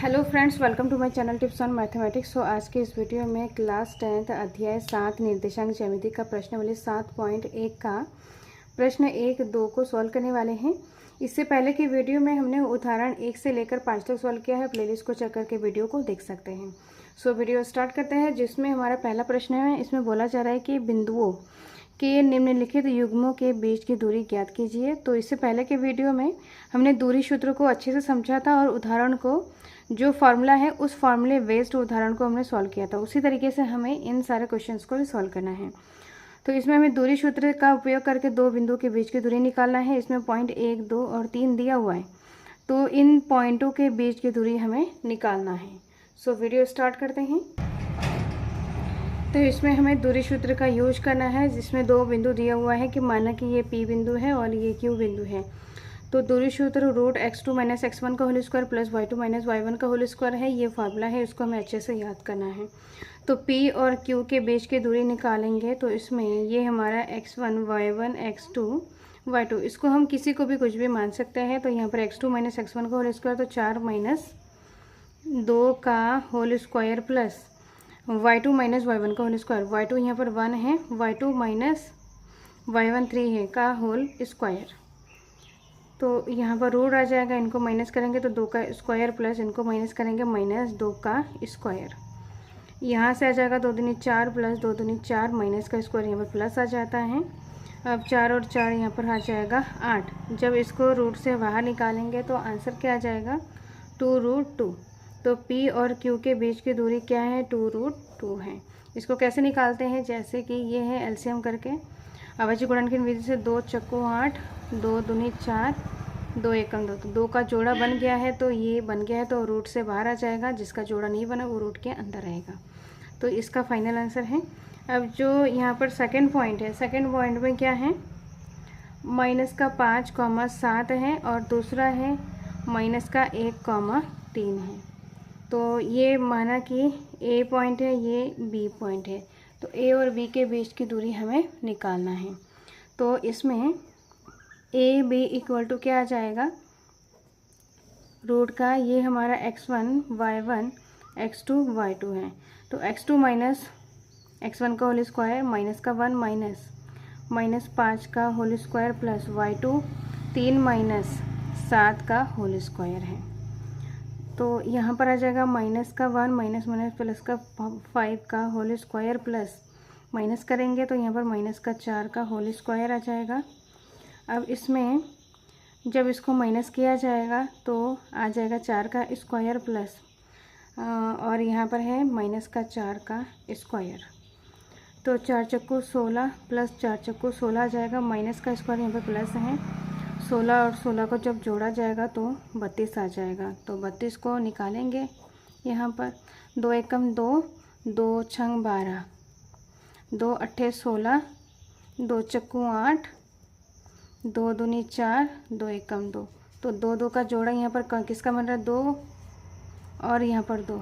Hello friends, welcome to my channel tips on mathematics. So आज के इस video में क्लास 10th अध्याय 7 निर्देशांक ज्यामिति का प्रश्नावली 7.1 का प्रश्न 1-2 को सॉल्व करने वाले हैं। इससे पहले की वीडियो में हमने उदाहरण 1 से लेकर 5 तक सॉल्व किया है। प्लेलिस्ट को चेक करके वीडियो को देख सकते हैं। सो वीडियो स्टार्ट करते हैं, जिसमें हमारा पहला प्रश्न है। इसमें बोला जा रहा है कि बिंदुओं के निम्नलिखित युग्मों के बीच की दूरी ज्ञात कीजिए। तो इससे पहले के वीडियो में हमने दूरी सूत्र को अच्छे से समझा था और उदाहरण को, जो फार्मूला है उस फार्मूले बेस्ड उदाहरण को हमने सॉल्व किया था। उसी तरीके से हमें इन सारे क्वेश्चंस को भी सॉल्व करना है। तो इसमें हमें दूरी सूत्र का उपयोग करके दो बिंदुओं के बीच की दूरी निकालना है। इसमें पॉइंट 1, 2 और 3 दिया हुआ है, तो इन पॉइंटों के बीच की दूरी हमें निकालना है। सो वीडियो स्टार्ट करते हैं। तो इसमें हमें दूरी सूत्र का यूज करना है, जिसमें दो बिंदु दिया हुआ है कि माना कि ये P बिंदु है और ये Q बिंदु है। तो दूरी सूत्र √x2 - x1 का whole square plus y2 - y1 का होल स्क्वायर है। ये फार्मूला है, इसको हमें अच्छे से याद करना है। तो P और Q के बीच की दूरी निकालेंगे, तो इसमें ये हमारा x1 y1 x2 y2, इसको हम किसी को भी कुछ भी मान सकते हैं। तो यहाँ पर x2 - x1 का होल स्क्वायर, तो 4 - 2 का whole square plus y2 - y1 का होल स्क्वायर। y2 यहाँ पर 1 है, y2 - y1 3 है का होल स्क्वायर। तो यहाँ पर रूट आ जाएगा, इनको माइनस करेंगे तो 2 का स्क्वायर प्लस इनको माइनस करेंगे -2 का स्क्वायर। यहाँ से आ जाएगा 2 दूनी 4 प्लस 2 दूनी 4, माइनस का स्क्वायर यहाँ पर प्लस आ जाता है। अब 4 और 4 यहाँ पर आ जाएगा 8। जब इसको रूट से बाहर निकालेंगे तो आंसर क्या आ जाएगा, 2√2। तो P और Q के बीच की दूरी क्या है, 2√2 है। इसको कैसे निकालते हैं, जैसे कि ये है एलसीएम करके अवयवी गुणन की विधि से 2 चक्कू 8, 2 दूनी 4, 2 एकम 2। तो 2 का जोड़ा बन गया है, तो ये बन गया है, तो रूट से बाहर आ जाएगा। जिसका जोड़ा नहीं बना वो रूट के अंदर रहेगा। तो इसका फाइनल आंसर है। अब जो यहाँ पर सेकंड पॉइंट है, सेकंड पॉइंट में क्या है, -5,7 है और दूसरा है -1,3 है। तो ये माना कि A पॉइंट है, ये B पॉइंट है। तो A और B के बीच की दूरी हमें निकालना है। तो इसमें AB इक्वल टू क्या आ जाएगा, रूट का ये हमारा x1 y1 x2 y2 है। तो x2 - x1 का होल स्क्वायर, माइनस का 1 माइनस 5 का होल स्क्वायर प्लस y2 3 - 7 का होल स्क्वायर है। तो यहाँ पर आ जाएगा माइनस का 1 माइनस प्लस का 5 का होल स्क्वायर प्लस माइनस करेंगे तो यहाँ पर माइनस का 4 का होल स्क्वायर आ जाएगा। अब इसमें जब इसको माइनस किया जाएगा तो आ जाएगा 4 का स्क्वायर प्लस और यहाँ पर है माइनस का 4 का स्क्वायर। तो 4 चक्कू 16 प्लस 4 चक्कू 16 आ जाएगा। माइनस का स्क्वायर यहाँ पर प्लस है, 16 और 16 को जब जोड़ा जाएगा तो 32 आ जाएगा। तो 32 को निकालेंगे यहाँ पर, 2 एकम 2, 2 छंग 12, 2 अट्ठे 16, 2 चक्कू 8, 2 दूनी 4, 2 एकम 2। तो 2 का जोड़ा यहाँ पर किसका बन रहा है, 2 और यहाँ पर 2,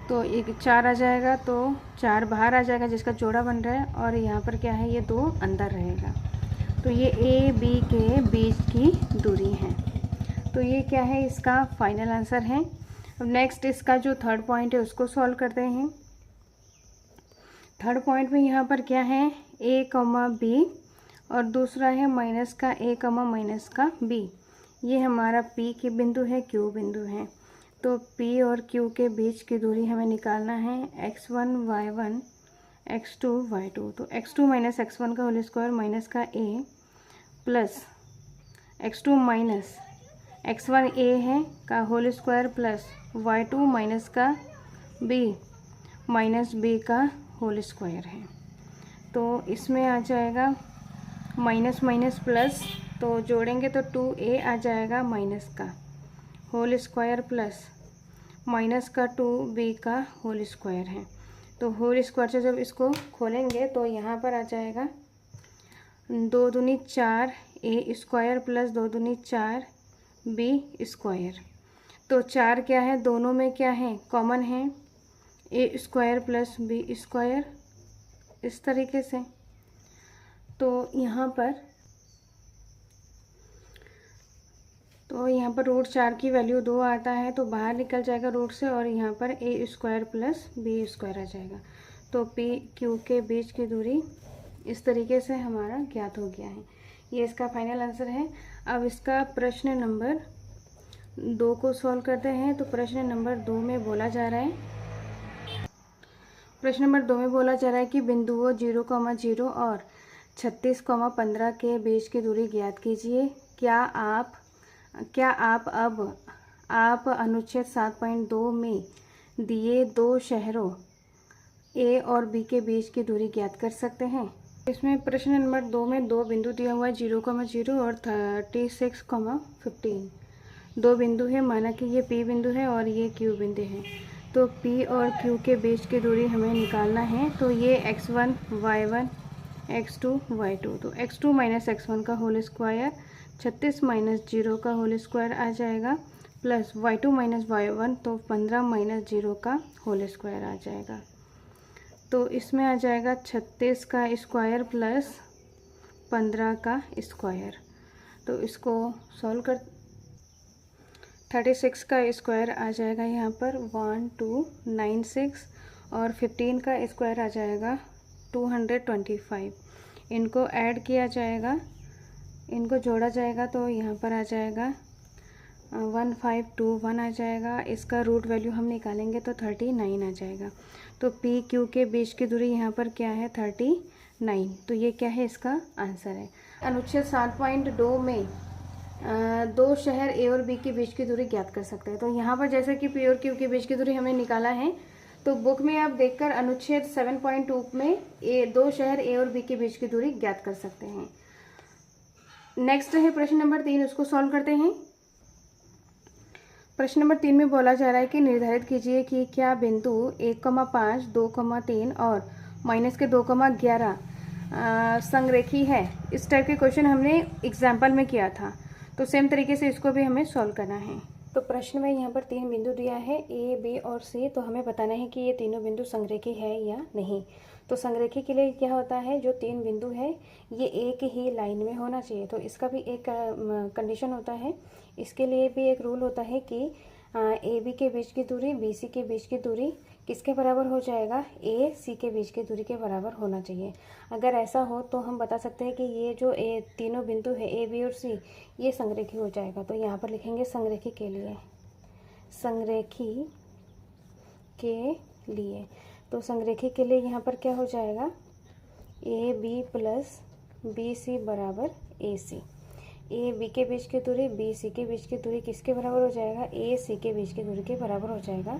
तो एक 4 आ जाएगा। तो 4 बाहर आ जाएगा जिसका जोड़ा बन रहा है, और यहाँ पर क्या है, ये 2 अंदर रहेगा। तो ये A B के बीच की दूरी है। तो ये क्या है, इसका फाइनल आंसर है। अब नेक्स्ट इसका जो थर्ड पॉइंट है उसको सॉल्व करते हैं। थर्ड पॉइंट में यहाँ पर क्या है, A, B और दूसरा है माइनस का A, माइनस का B। ये हमारा P के बिंदु है, Q बिंदु है। तो P और Q के बीच की दूरी हमें निकालना है, x1 y1 x2 y2। तो x2 - x1 का होल स्क्वायर माइनस का A plus x2 minus x1 A है का whole square plus y2 minus का B माइनस B का होल स्क्वायर है। तो इसमें आ जाएगा माइनस माइनस प्लस, तो जोड़ेंगे तो 2A आ जाएगा माइनस का होल स्क्वायर प्लस माइनस का 2B का होल स्क्वायर है। तो होल स्क्वायर से जब इसको खोलेंगे तो यहाँ पर आ जाएगा 2 दूनी 4 A स्क्वायर प्लस 2 दूनी 4 B स्क्वायर। तो 4 क्या है, दोनों में क्या है, कॉमन है, A square plus B square, इस तरीके से। तो यहाँ पर तो यहाँ पर रूट 4 की वैल्यू 2 आता है, तो बाहर निकल जाएगा रूट से और यहाँ पर ए स्क्वायर प्लस बी स्क्वायर आ जाएगा। तो पी क्यू के बीच की दूरी इस तरीके से हमारा ज्ञात हो गया है। ये इसका फाइनल आंसर है। अब इसका प्रश्न नंबर 2 को सॉल्व करते हैं। तो प्रश्न नंबर 2 में बोला जा रहा है कि बिंदुओं 0,0 और 36,15 के बीच की दूरी ज्ञात कीजिए। क्या आप अब अनुच्छेद 7.2 में दिए दो शहरों ए और बी के बीच की दूरी ज्ञात कर सकते हैं। इसमें प्रश्न नंबर 2 में दो बिंदु दिया हुआ है 0,0 और 36,15। दो बिंदु है, माना कि ये P बिंदु है और ये Q बिंदु है। तो P और Q के बीच की दूरी हमें निकालना है। तो ये x1 y1 x2 y2, तो x2 माइनस x1 का होल स्क्वायर 36 माइनस 0 का होल स्क्वायर आ जाएगा, प्लस y2 माइनस y1 तो 15 माइनस 0 का होल स्क्वायर आ जाएगा। तो इसमें आ जाएगा 36 का स्क्वायर प्लस 15 का स्क्वायर। तो इसको सॉल्व कर 36 का स्क्वायर आ जाएगा यहाँ पर 1296 और 15 का स्क्वायर आ जाएगा 225। इनको ऐड किया जाएगा, इनको जोड़ा जाएगा तो यहाँ पर आ जाएगा 1521 आ जाएगा। इसका रूट वैल्यू हम निकालेंगे तो 39 आ जाएगा। तो पी क्यू के बीच की दूरी यहाँ पर क्या है 39। तो ये क्या है, इसका आंसर है। अनुच्छेद 7.2 में दो शहर ए और बी के बीच की दूरी ज्ञात कर सकते हैं। तो यहाँ पर जैसे कि पी और क्यू के बीच की दूरी हमें निकाला है, तो बुक में आप देखकर अनुच्छेद 7.2 में दो शहर ए और बी के बीच की दूरी ज्ञात कर सकते हैं। नेक्स्ट है प्रश्न नंबर 3, उसको सॉल्व करते हैं। प्रश्न नंबर 3 में बोला जा रहा है कि निर्धारित कीजिए कि क्या बिंदु 1,5, 2,3 और -2,11 संरेखी है। इस टाइप के क्वेश्चन हमने एग्जाम्पल में किया था, तो सेम तरीके से इसको भी हमें सॉल्व करना है। तो प्रश्न में यहाँ पर 3 बिंदु दिया है ए, बी और सी। तो हमें बताना है कि ये तीनों बिंदु संरेखी है या नहीं। तो संरेखी के लिए क्या होता है, जो 3 बिंदु है ये एक ही लाइन में होना चाहिए। तो इसका भी एक कंडीशन होता है, इसके लिए भी एक रूल होता है कि ए बी के बीच की दूरी बी सी के बीच की दूरी किसके बराबर हो जाएगा, ए सी के बीच की दूरी के बराबर होना चाहिए। अगर ऐसा हो तो हम बता सकते हैं कि ये जो तीनों बिंदु है ए बी और सी ये संरेखी हो जाएगा। तो यहाँ पर लिखेंगे संरेखी के लिए, संरेखी के लिए। तो संरेखी के लिए यहाँ पर क्या हो जाएगा, A B plus B C बराबर ए सी। ए बी के बीच की दूरी बी सी के बीच की दूरी किसके बराबर हो जाएगा, ए सी के बीच की दूरी के बराबर हो जाएगा।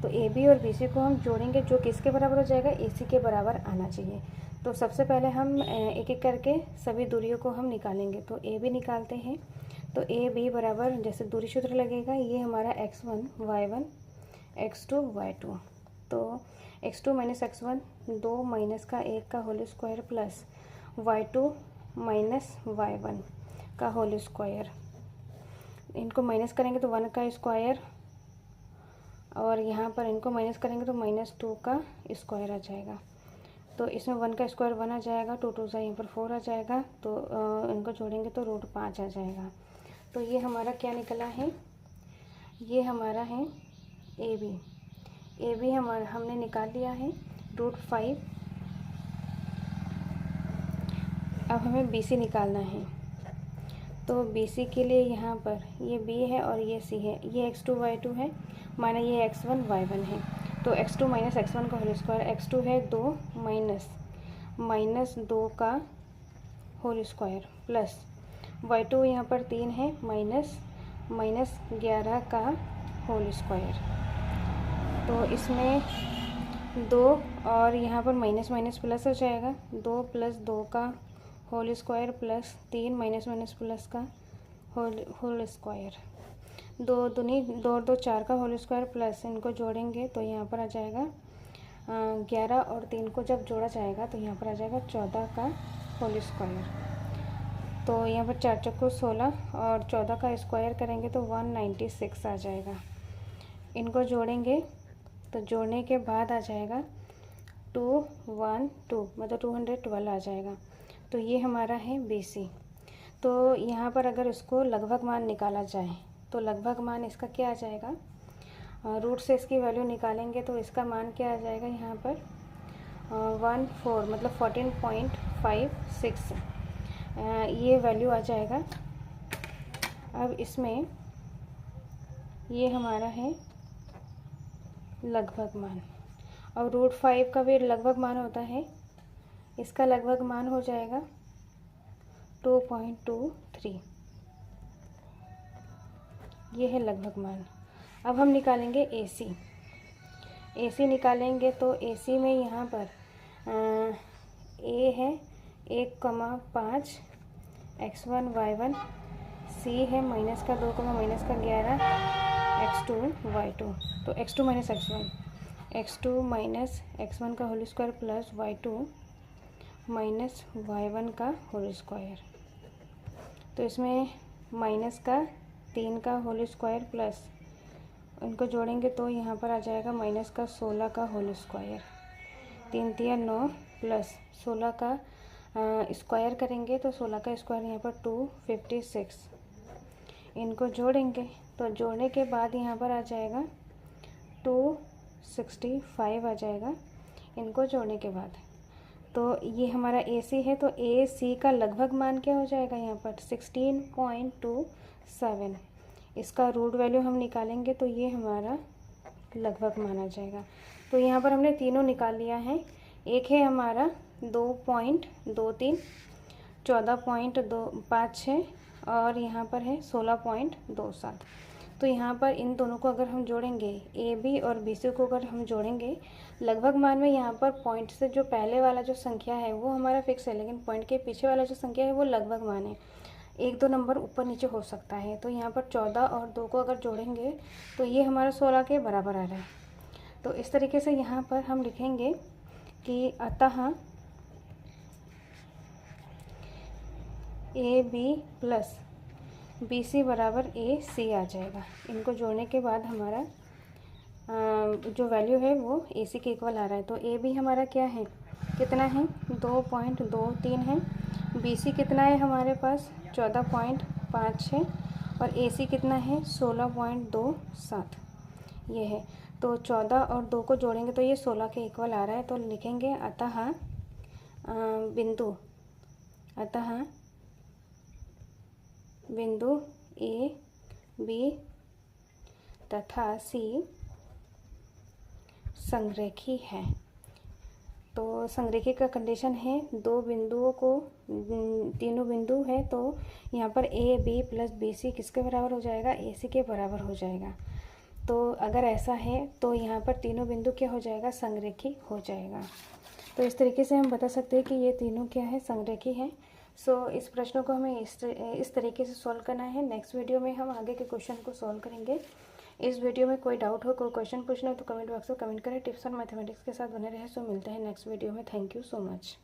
तो ए बी और बी सी को हम जोड़ेंगे, जो किसके बराबर हो जाएगा, ए सी के बराबर आना चाहिए। तो सबसे पहले हम एक एक करके सभी दूरियों को हम निकालेंगे। तो ए बी निकालते हैं। तो ए बी बराबर जैसे दूरी सूत्र लगेगा, ये हमारा x1 y1 x2 y2। तो x2 माइनस x1 2 माइनस का 1 का whole square plus y2 minus y1 का होल स्क्वायर। इनको माइनस करेंगे तो 1 का स्क्वायर और यहाँ पर इनको माइनस करेंगे तो -2 का स्क्वायर आ जाएगा। तो इसमें 1 का स्क्वायर 1 आ जाएगा, 2 2 यहाँ पर 4 आ जाएगा। तो इनको जोड़ेंगे तो रूट 5 आ जाएगा। तो ये हमारा क्या निकला है, ये हमारा है ए बी हमारा हमने निकाल लिया है रूट 5। अब हमें बी सी निकालना है। तो बी सी के लिए यहाँ पर ये बी है और ये सी है, ये x2 y2 है, माना ये x1 y1 है। तो x2 माइनस x1 का होल स्क्वायर, x2 है 2 माइनस 2 का होल स्क्वायर प्लस y2 यहाँ पर 3 है माइनस 11 का होल स्क्वायर। तो इसमें 2 और यहाँ पर माइनस माइनस प्लस हो जाएगा, 2 प्लस 2 का whole square plus 3 minus minus plus का होल स्क्वायर। 2 दूनी 2 2 4 का होल स्क्वायर प्लस इनको जोड़ेंगे तो यहाँ पर आ जाएगा 11 और 3 को जब जोड़ा जाएगा तो यहाँ पर आ जाएगा 14 का होल स्क्वायर। तो यहाँ पर 4 चक्को 16 और 14 का स्क्वायर करेंगे तो 196 आ जाएगा। इनको जोड़ेंगे तो जोड़ने के बाद आ जाएगा 212 मतलब 212 आ जाएगा। तो ये हमारा है बी सी। तो यहाँ पर अगर इसको लगभग मान निकाला जाए तो लगभग मान इसका क्या आ जाएगा, रूट से इसकी वैल्यू निकालेंगे तो इसका मान क्या आ जाएगा यहाँ पर 14 मतलब 14.56 ये वैल्यू आ जाएगा। अब इसमें ये हमारा है लगभग मान, और रूट 5 का भी लगभग मान होता है, इसका लगभग मान हो जाएगा 2.23, ये है लगभग मान। अब हम निकालेंगे AC निकालेंगे तो AC में यहाँ पर A है 1,5 x1 y1, C है -2, -11 x2 y2, तो x2 माइनस x1 का whole square plus y2 minus y1 का होल स्क्वायर। तो इसमें माइनस का 3 का होल स्क्वायर प्लस इनको जोड़ेंगे तो यहाँ पर आ जाएगा माइनस का 16 का होल स्क्वायर, 3 तिया 9 प्लस 16 का स्क्वायर करेंगे तो 16 का स्क्वायर यहाँ पर 256, इनको जोड़ेंगे तो जोड़ने के बाद यहाँ पर आ जाएगा 265 आ जाएगा इनको जोड़ने के बाद। तो ये हमारा AC है, तो AC का लगभग मान क्या हो जाएगा यहाँ पर 16.27, इसका रूट वैल्यू हम निकालेंगे तो ये हमारा लगभग मान आ जाएगा। तो यहाँ पर हमने तीनों निकाल लिया है। एक है हमारा 2.23, 14.256 और यहाँ पर है 16.27। तो यहाँ पर इन दोनों को अगर हम जोड़ेंगे, AB और BC को अगर हम जोड़ेंगे लगभग मान में, यहाँ पर पॉइंट से जो पहले वाला जो संख्या है वो हमारा फिक्स है, लेकिन पॉइंट के पीछे वाला जो संख्या है वो लगभग मान है, 1-2 नंबर ऊपर नीचे हो सकता है। तो यहाँ पर 14 और 2 को अगर जोड़ेंगे तो ये हमारा 16 के बराबर आ रहा है। तो इस तरीके से यहाँ पर हम लिखेंगे कि अतः AB प्लस BC बराबर AC आ जाएगा। इनको जोड़ने के बाद हमारा जो वैल्यू है वो AC के इक्वल आ रहा है। तो AB हमारा क्या है, कितना है 2.23 है, BC कितना है हमारे पास 14.5 है और AC कितना है 16.27 ये है। तो 14 और 2 को जोड़ेंगे तो ये 16 के इक्वल आ रहा है। तो लिखेंगे अतः बिंदु A, B तथा C संरेखी है। तो संरेखी का कंडीशन है, दो बिंदुओं को, तीनों बिंदु है तो यहाँ पर AB प्लस BC किसके बराबर हो जाएगा, AC के बराबर हो जाएगा। तो अगर ऐसा है तो यहाँ पर तीनों बिंदु क्या हो जाएगा, संरेखी हो जाएगा। तो इस तरीके से हम बता सकते हैं कि ये तीनों क्या है, संरेखी है। सो इस प्रश्न को हमें इस तरीके से सॉल्व करना है। नेक्स्ट वीडियो में हम आगे के क्वेश्चन को सॉल्व करेंगे। इस वीडियो में कोई डाउट हो, कोई क्वेश्चन पूछना हो तो कमेंट बॉक्स में कमेंट करें। टिप्स और मैथमेटिक्स के साथ बने रहे। सो मिलते हैं नेक्स्ट वीडियो में। Thank you so much.